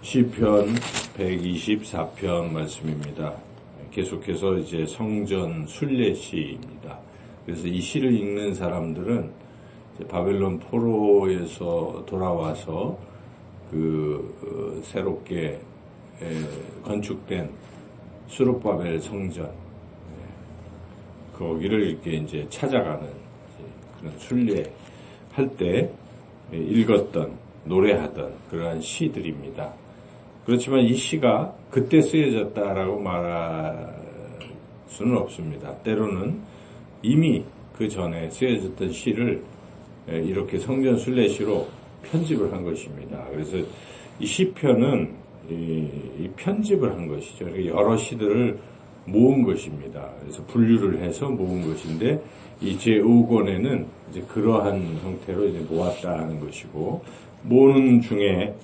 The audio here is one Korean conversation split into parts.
시편 124편 말씀입니다. 계속해서 이제 성전 순례시입니다. 그래서 이 시를 읽는 사람들은 바벨론 포로에서 돌아와서 새롭게 건축된 스룹바벨 성전, 거기를 이렇게 이제 찾아가는 그런 순례할 때 읽었던, 노래하던 그러한 시들입니다. 그렇지만 이 시가 그때 쓰여졌다라고 말할 수는 없습니다. 때로는 이미 그 전에 쓰여졌던 시를 이렇게 성전 순례시로 편집을 한 것입니다. 그래서 이 시편은 이 편집을 한 것이죠. 여러 시들을 모은 것입니다. 그래서 분류를 해서 모은 것인데 이 제5권에는 이제 그러한 형태로 이제 모았다 하는 것이고, 모으는 중에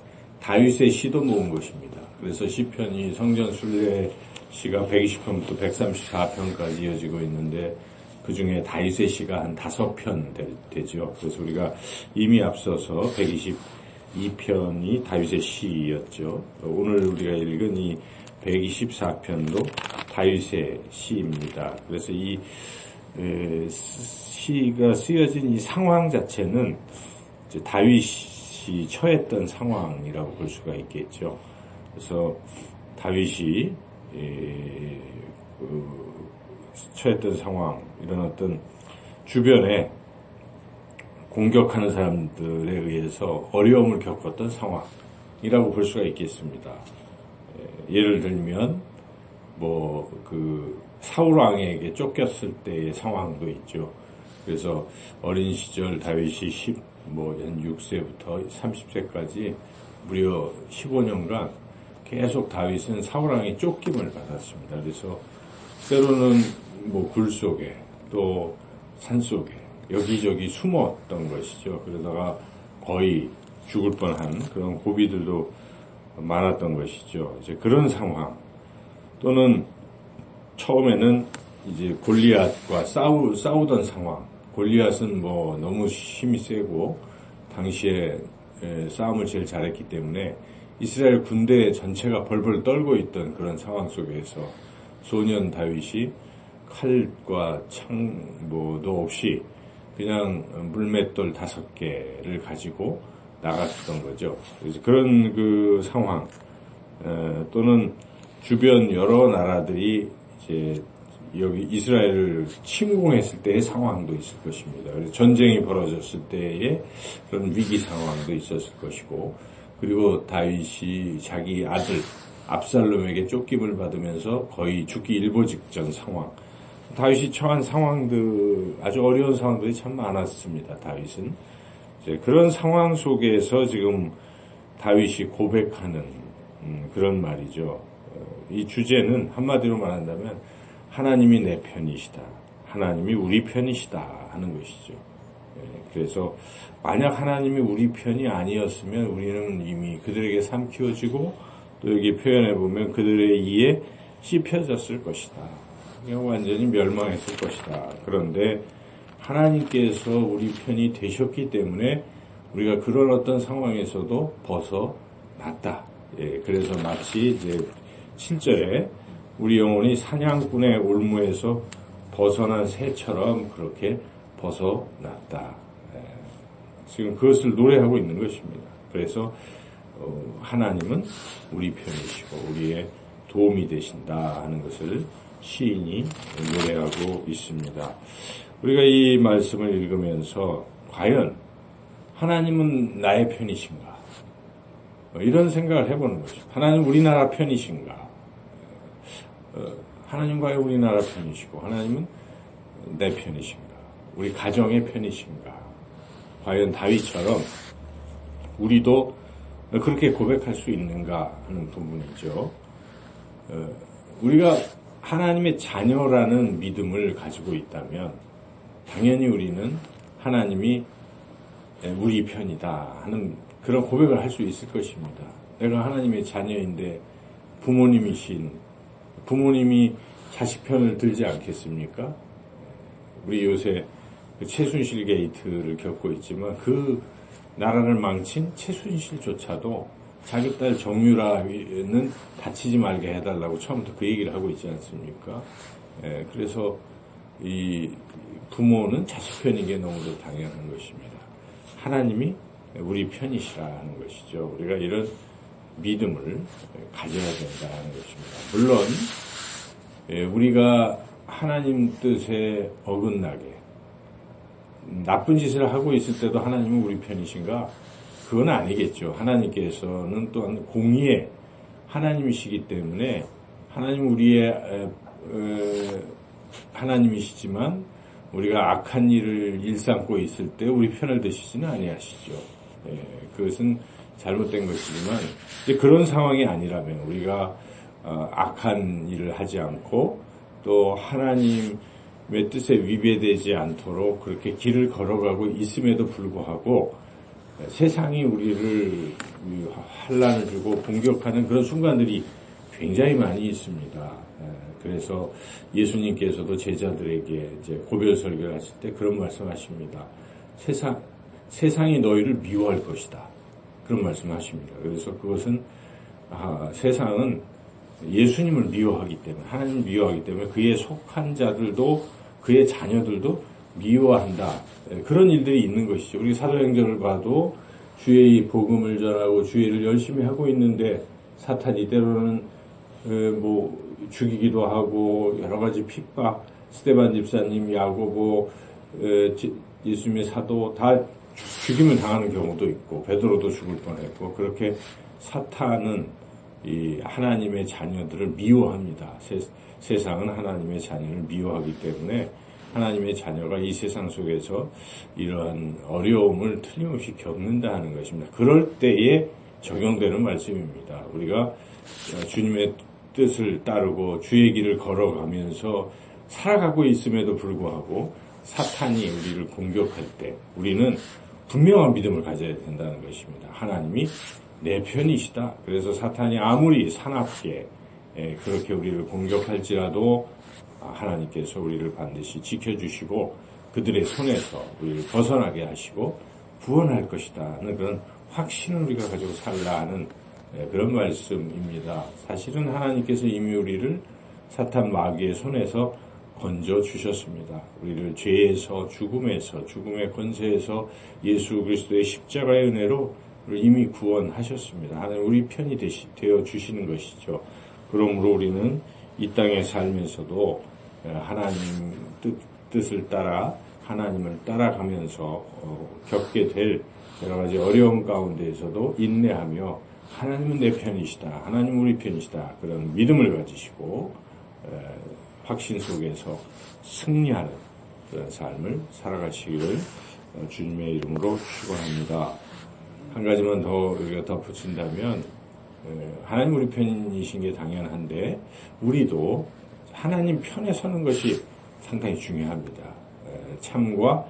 다윗의 시도 모은 것입니다. 그래서 시편이 성전 순례 시가 120편부터 134편까지 이어지고 있는데 그 중에 다윗의 시가 한 5편 되죠. 그래서 우리가 이미 앞서서 122편이 다윗의 시였죠. 오늘 우리가 읽은 이 124편도 다윗의 시입니다. 그래서 이 시가 쓰여진 이 상황 자체는 이제 다윗이 처했던 상황이라고 볼 수가 있겠죠. 그래서 다윗이 처했던 상황, 이런 어떤 주변에 공격하는 사람들에 의해서 어려움을 겪었던 상황이라고 볼 수가 있겠습니다. 예를 들면 사울 왕에게 쫓겼을 때의 상황도 있죠. 그래서 어린 시절 다윗이 한 6세부터 30세까지 무려 15년간 계속 다윗은 사울 왕의 쫓김을 받았습니다. 그래서 때로는 굴 속에 또 산 속에 여기저기 숨었던 것이죠. 그러다가 거의 죽을 뻔한 그런 고비들도 많았던 것이죠. 이제 그런 상황, 또는 처음에는 이제 골리앗과 싸우던 상황. 골리앗은 너무 힘이 세고 당시에 싸움을 제일 잘했기 때문에 이스라엘 군대 전체가 벌벌 떨고 있던 그런 상황 속에서 소년 다윗이 칼과 창도 없이 그냥 물맷돌 5개를 가지고 나갔던 거죠. 그래서 그런 그 상황, 또는 주변 여러 나라들이 이제 여기 이스라엘을 침공했을 때의 상황도 있을 것입니다. 그래서 전쟁이 벌어졌을 때의 그런 위기 상황도 있었을 것이고, 그리고 다윗이 자기 아들 압살롬에게 쫓김을 받으면서 거의 죽기 일보 직전 상황, 다윗이 처한 상황들, 아주 어려운 상황들이 참 많았습니다. 다윗은 이제 그런 상황 속에서 지금 다윗이 고백하는 그런 말이죠. 이 주제는 한마디로 말한다면 하나님이 내 편이시다, 하나님이 우리 편이시다 하는 것이죠. 그래서 만약 하나님이 우리 편이 아니었으면 우리는 이미 그들에게 삼키워지고, 또 여기 표현해 보면 그들의 이에 씹혀졌을 것이다, 그냥 완전히 멸망했을 것이다. 그런데 하나님께서 우리 편이 되셨기 때문에 우리가 그런 어떤 상황에서도 벗어났다. 그래서 마치 이제 7절에 우리 영혼이 사냥꾼의 올무에서 벗어난 새처럼 그렇게 벗어났다. 지금 그것을 노래하고 있는 것입니다. 그래서 하나님은 우리 편이시고 우리의 도움이 되신다 하는 것을 시인이 노래하고 있습니다. 우리가 이 말씀을 읽으면서 과연 하나님은 나의 편이신가? 이런 생각을 해보는 것이죠. 하나님 우리나라 편이신가? 하나님과의 우리나라 편이시고 하나님은 내 편이신가? 우리 가정의 편이신가? 과연 다윗처럼 우리도 그렇게 고백할 수 있는가 하는 부분이죠. 우리가 하나님의 자녀라는 믿음을 가지고 있다면 당연히 우리는 하나님이 우리 편이다 하는 그런 고백을 할 수 있을 것입니다. 내가 하나님의 자녀인데 부모님이 자식 편을 들지 않겠습니까? 우리 요새 최순실 게이트를 겪고 있지만 그 나라를 망친 최순실조차도 자기 딸 정유라는 다치지 말게 해달라고 처음부터 그 얘기를 하고 있지 않습니까? 그래서 이 부모는 자식 편인 게 너무도 당연한 것입니다. 하나님이 우리 편이시라 하는 것이죠. 우리가 이런 믿음을 가져야 된다는 것입니다. 물론 우리가 하나님 뜻에 어긋나게 나쁜 짓을 하고 있을 때도 하나님은 우리 편이신가? 그건 아니겠죠. 하나님께서는 또한 공의의 하나님이시기 때문에 하나님 우리의 하나님이시지만 우리가 악한 일을 일삼고 있을 때 우리 편을 드시지는 아니하시죠. 그것은 잘못된 것이지만 이제 그런 상황이 아니라면 우리가 악한 일을 하지 않고 또 하나님의 뜻에 위배되지 않도록 그렇게 길을 걸어가고 있음에도 불구하고 세상이 우리를 환난을 주고 공격하는 그런 순간들이 굉장히 많이 있습니다. 그래서 예수님께서도 제자들에게 이제 고별 설교를 하실 때 그런 말씀하십니다. 세상이 너희를 미워할 것이다. 그런 말씀하십니다. 그래서 그것은 세상은 예수님을 미워하기 때문에 하나님을 미워하기 때문에 그에 속한 자들도 그의 자녀들도 미워한다. 그런 일들이 있는 것이죠. 우리 사도행전을 봐도 주의 복음을 전하고 주의를 열심히 하고 있는데 사탄이 때로는 죽이기도 하고 여러 가지 핍박, 스데반 집사님, 야고보, 예수님의 사도 다 죽임을 당하는 경우도 있고 베드로도 죽을 뻔했고 그렇게 사탄은 이 하나님의 자녀들을 미워합니다. 세상은 하나님의 자녀를 미워하기 때문에 하나님의 자녀가 이 세상 속에서 이러한 어려움을 틀림없이 겪는다 하는 것입니다. 그럴 때에 적용되는 말씀입니다. 우리가 주님의 뜻을 따르고 주의 길을 걸어가면서 살아가고 있음에도 불구하고 사탄이 우리를 공격할 때 우리는 분명한 믿음을 가져야 된다는 것입니다. 하나님이 내 편이시다. 그래서 사탄이 아무리 사납게 그렇게 우리를 공격할지라도 하나님께서 우리를 반드시 지켜주시고 그들의 손에서 우리를 벗어나게 하시고 구원할 것이다 하는 그런 확신을 우리가 가지고 살라 하는 그런 말씀입니다. 사실은 하나님께서 이미 우리를 사탄 마귀의 손에서 건져 주셨습니다. 우리를 죄에서 죽음에서 죽음의 권세에서 예수 그리스도의 십자가의 은혜로 이미 구원하셨습니다. 하나님 우리 편이 되어 주시는 것이죠. 그러므로 우리는 이 땅에 살면서도 하나님 뜻을 따라 하나님을 따라가면서 겪게 될 여러 가지 어려움 가운데에서도 인내하며 하나님은 내 편이시다. 하나님 우리 편이시다. 그런 믿음을 가지시고 확신 속에서 승리하는 그런 삶을 살아가시기를 주님의 이름으로 축원합니다. 한 가지만 더 우리가 덧붙인다면 하나님 우리 편이신 게 당연한데 우리도 하나님 편에 서는 것이 상당히 중요합니다. 참과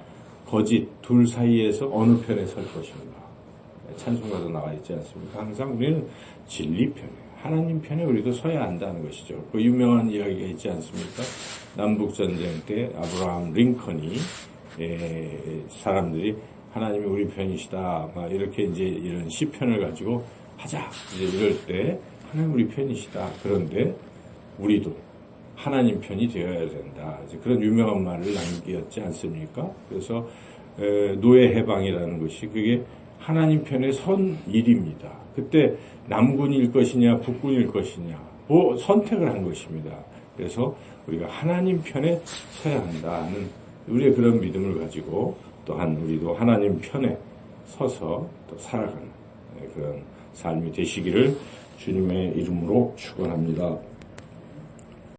거짓 둘 사이에서 어느 편에 설 것인가. 찬송가도 나와 있지 않습니까? 항상 우리는 진리 편에 하나님 편에 우리도 서야 한다는 것이죠. 그 유명한 이야기가 있지 않습니까? 남북전쟁 때 아브라함 링컨이 사람들이 하나님이 우리 편이시다 막 이렇게 이제 이런 시편을 가지고 하자 이제 이럴 때 하나님 우리 편이시다. 그런데 우리도 하나님 편이 되어야 된다. 이제 그런 유명한 말을 남겼지 않습니까? 그래서 노예 해방이라는 것이 그게 하나님 편에 선 일입니다. 그때 남군일 것이냐 북군일 것이냐 선택을 한 것입니다. 그래서 우리가 하나님 편에 서야 한다는 우리의 그런 믿음을 가지고 또한 우리도 하나님 편에 서서 또 살아가는 그런 삶이 되시기를 주님의 이름으로 축원합니다.